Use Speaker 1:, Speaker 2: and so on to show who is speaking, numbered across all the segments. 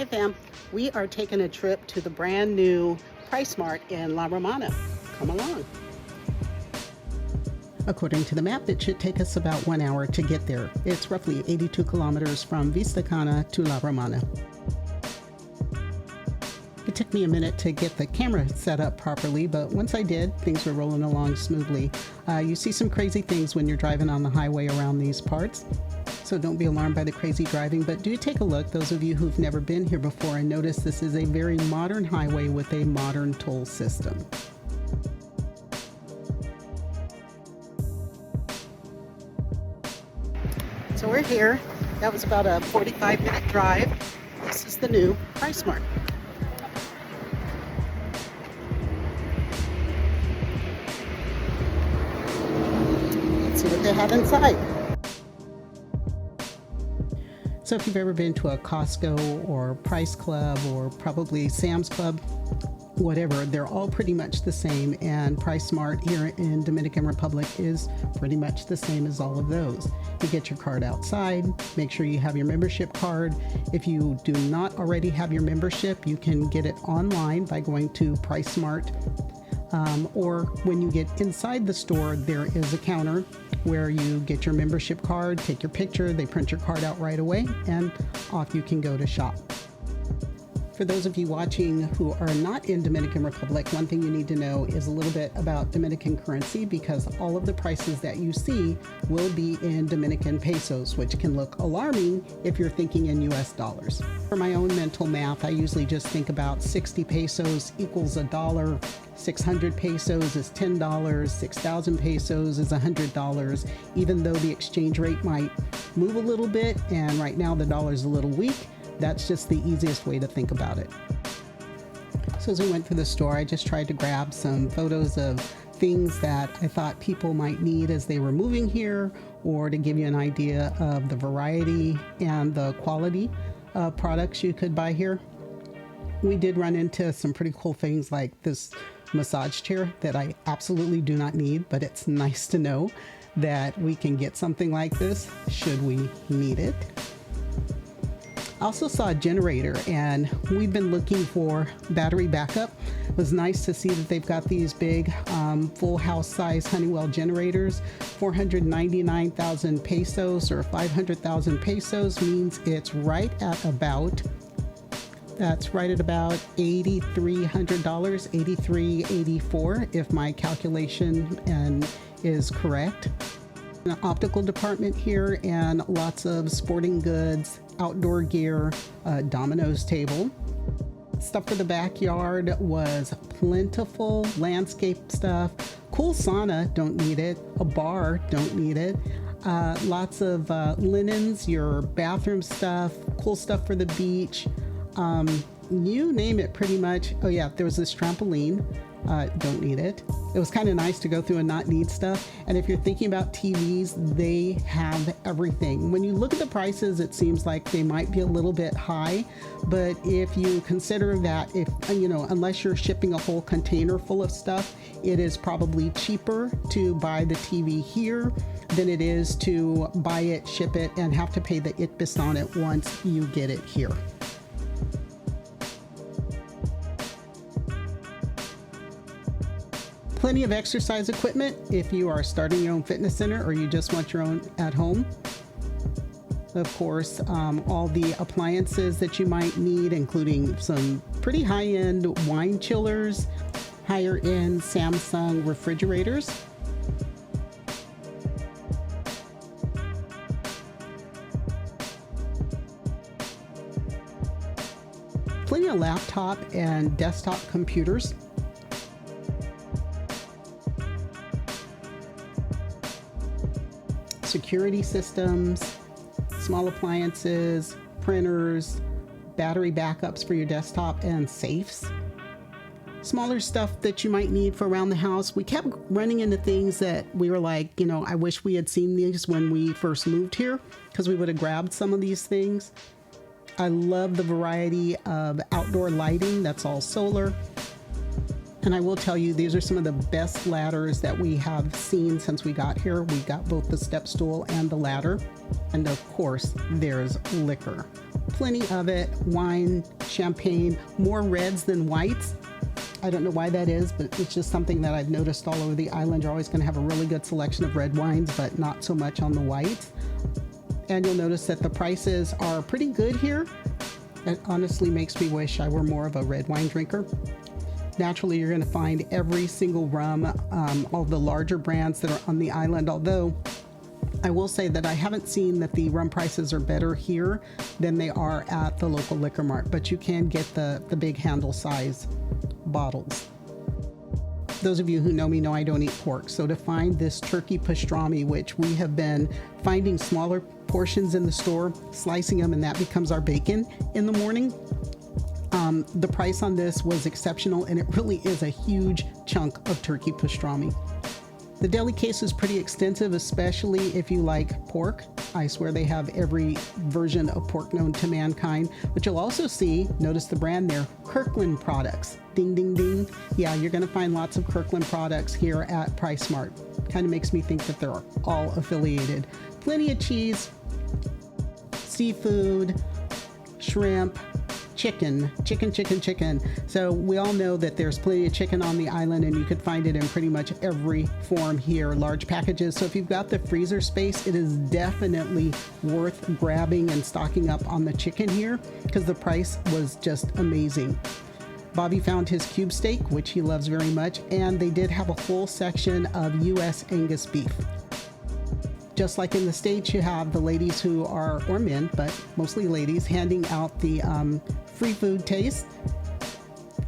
Speaker 1: Hey fam, we are taking a trip to the brand new PriceSmart in La Romana. Come along. According to the map, it should take us about 1 hour to get there. It's roughly 82 kilometers from Vista Cana to La Romana. It took me a minute to get the camera set up properly, but once I did, things were rolling along smoothly. You see some crazy things when you're driving on the highway around these parts. So don't be alarmed by the crazy driving, but do take a look, those of you who've never been here before, and notice this is a very modern highway with a modern toll system. So we're here. That was about a 45-minute drive. This is the new PriceSmart. Let's see what they have inside. So if you've ever been to a Costco or Price Club or probably Sam's Club, whatever, they're all pretty much the same, and PriceSmart here in Dominican Republic is pretty much the same as all of those. You get your card outside, make sure you have your membership card. If you do not already have your membership, you can get it online by going to PriceSmart. Or when you get inside the store, there is a counter where you get your membership card, take your picture, they print your card out right away, and off you can go to shop. For those of you watching who are not in Dominican Republic, one thing you need to know is a little bit about Dominican currency, because all of the prices that you see will be in Dominican pesos, which can look alarming if you're thinking in US dollars. For my own mental math, I usually just think about 60 pesos equals $1, 600 pesos is $10, 6,000 pesos is $100, even though the exchange rate might move a little bit, and right now the dollar's a little weak. That's just the easiest way to think about it. So as we went to the store, I just tried to grab some photos of things that I thought people might need as they were moving here, or to give you an idea of the variety and the quality of products you could buy here. We did run into some pretty cool things like this massage chair that I absolutely do not need, but it's nice to know that we can get something like this should we need it. I also saw a generator, and we've been looking for battery backup. It was nice to see that they've got these big full house size Honeywell generators. 499,000 pesos or 500,000 pesos means it's right at about $8,300, 83.84 if my calculation is correct. An optical department here, and lots of sporting goods, outdoor gear, Domino's table. Stuff for the backyard was plentiful, landscape stuff. Cool sauna, don't need it. A bar, don't need it. Lots of linens, your bathroom stuff, cool stuff for the beach. You name it pretty much. Oh yeah, there was this trampoline. Don't need it. It was kind of nice to go through and not need stuff. And if you're thinking about TVs, they have everything. When you look at the prices, it seems like they might be a little bit high, but if you consider that, unless you're shipping a whole container full of stuff, it is probably cheaper to buy the TV here than it is to buy it, ship it, and have to pay the ITBIS on it once you get it here. Plenty of exercise equipment if you are starting your own fitness center or you just want your own at home. Of course, all the appliances that you might need, including some pretty high-end wine chillers, higher-end Samsung refrigerators. Plenty of laptop and desktop computers. Security systems, small appliances, printers, battery backups for your desktop, and safes. Smaller stuff that you might need for around the house. We kept running into things that we were like, I wish we had seen these when we first moved here, because we would have grabbed some of these things. I love the variety of outdoor lighting that's all solar. And I will tell you, these are some of the best ladders that we have seen since we got here. We got both the step stool and the ladder. And of course, there's liquor. plenty of it. Wine, champagne, more reds than whites. I don't know why that is, but it's just something that I've noticed all over the island. You're always going to have a really good selection of red wines, but not so much on the whites. And you'll notice that the prices are pretty good here. It honestly makes me wish I were more of a red wine drinker. Naturally, you're going to find every single rum, all the larger brands that are on the island, although I will say that I haven't seen that the rum prices are better here than they are at the local liquor mart, but you can get the big handle size bottles. Those of you who know me know I don't eat pork, so to find this turkey pastrami, which we have been finding smaller portions in the store, slicing them, and that becomes our bacon in the morning. The price on this was exceptional, and it really is a huge chunk of turkey pastrami. The deli case is pretty extensive, especially if you like pork. I swear they have every version of pork known to mankind, but you'll also see, notice the brand there, Kirkland products. Ding, ding, ding. Yeah, you're going to find lots of Kirkland products here at PriceSmart. Kind of makes me think that they're all affiliated. Plenty of cheese, seafood, shrimp, chicken. So we all know that there's plenty of chicken on the island, and you could find it in pretty much every form here, large packages. So if you've got the freezer space, it is definitely worth grabbing and stocking up on the chicken here because the price was just amazing. Bobby found his cube steak, which he loves very much, and they did have a whole section of U.S. Angus beef. Just like in the States, you have the ladies who are, or men, but mostly ladies, handing out the free food taste.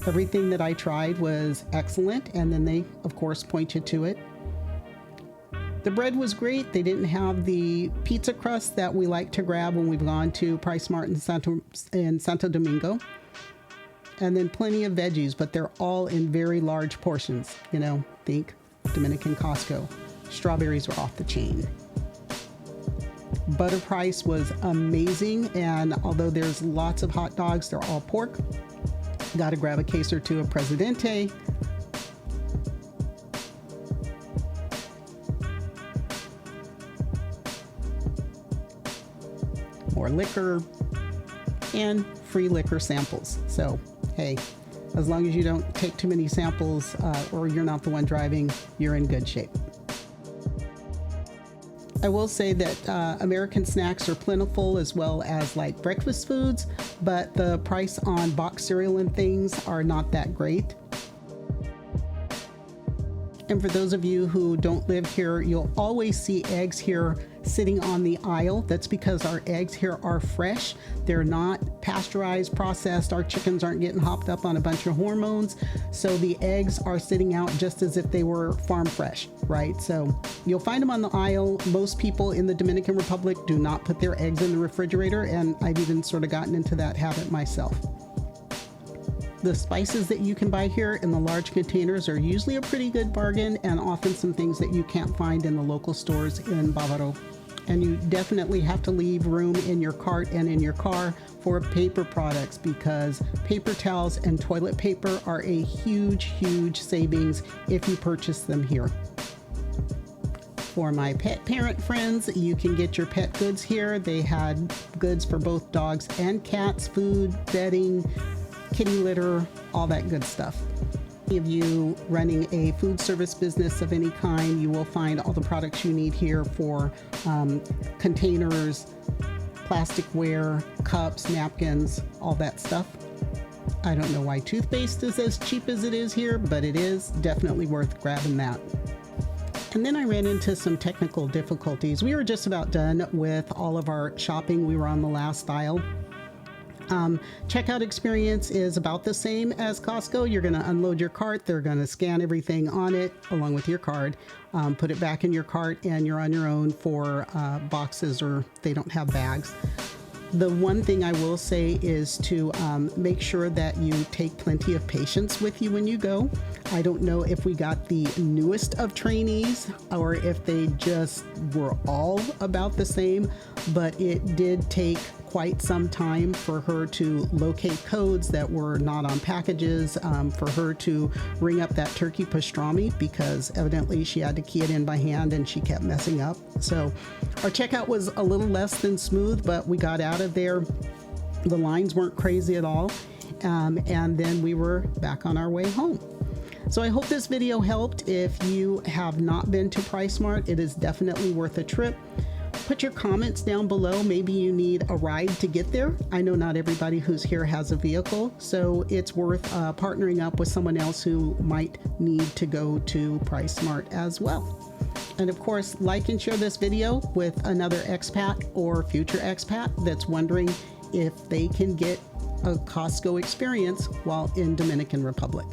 Speaker 1: Everything that I tried was excellent, and then they, of course, point you to it. The bread was great. They didn't have the pizza crust that we like to grab when we've gone to PriceSmart in Santo Domingo. And then plenty of veggies, but they're all in very large portions. You know, think Dominican Costco. Strawberries were off the chain. Butter price was amazing, and although there's lots of hot dogs, they're all pork. Got to grab a case or two of Presidente. More liquor and free liquor samples. So, hey, as long as you don't take too many samples or you're not the one driving, you're in good shape. I will say that American snacks are plentiful as well as like breakfast foods, but the price on boxed cereal and things are not that great. And for those of you who don't live here, you'll always see eggs here sitting on the aisle. That's because our eggs here are fresh. They're not pasteurized, processed. Our chickens aren't getting hopped up on a bunch of hormones. So the eggs are sitting out just as if they were farm fresh, right? So you'll find them on the aisle. Most people in the Dominican Republic do not put their eggs in the refrigerator, and I've even sort of gotten into that habit myself. The spices that you can buy here in the large containers are usually a pretty good bargain, and often some things that you can't find in the local stores in Bávaro. And you definitely have to leave room in your cart and in your car for paper products, because paper towels and toilet paper are a huge savings if you purchase them here. For my pet parent friends, you can get your pet goods here. They had goods for both dogs and cats, food, bedding, kitty litter, all that good stuff. If you running a food service business of any kind, you will find all the products you need here for containers, plasticware, cups, napkins, all that stuff. I don't know why toothpaste is as cheap as it is here, but it is definitely worth grabbing that. And then I ran into some technical difficulties. We were just about done with all of our shopping. We were on the last aisle. Checkout experience is about the same as Costco. You're going to unload your cart. They're going to scan everything on it along with your card, put it back in your cart, and you're on your own for boxes, or they don't have bags. The one thing I will say is to make sure that you take plenty of patience with you when you go. I don't know if we got the newest of trainees or if they just were all about the same, but it did take quite some time for her to locate codes that were not on packages, for her to ring up that turkey pastrami, because evidently she had to key it in by hand and she kept messing up. So our checkout was a little less than smooth, but we got out of there The lines weren't crazy at all. And then we were back on our way home. So I hope this video helped. If you have not been to PriceSmart, it is definitely worth a trip. Put your comments down below. Maybe you need a ride to get there. I know not everybody who's here has a vehicle, so it's worth partnering up with someone else who might need to go to PriceSmart as well. And of course, like and share this video with another expat or future expat that's wondering if they can get a Costco experience while in Dominican Republic.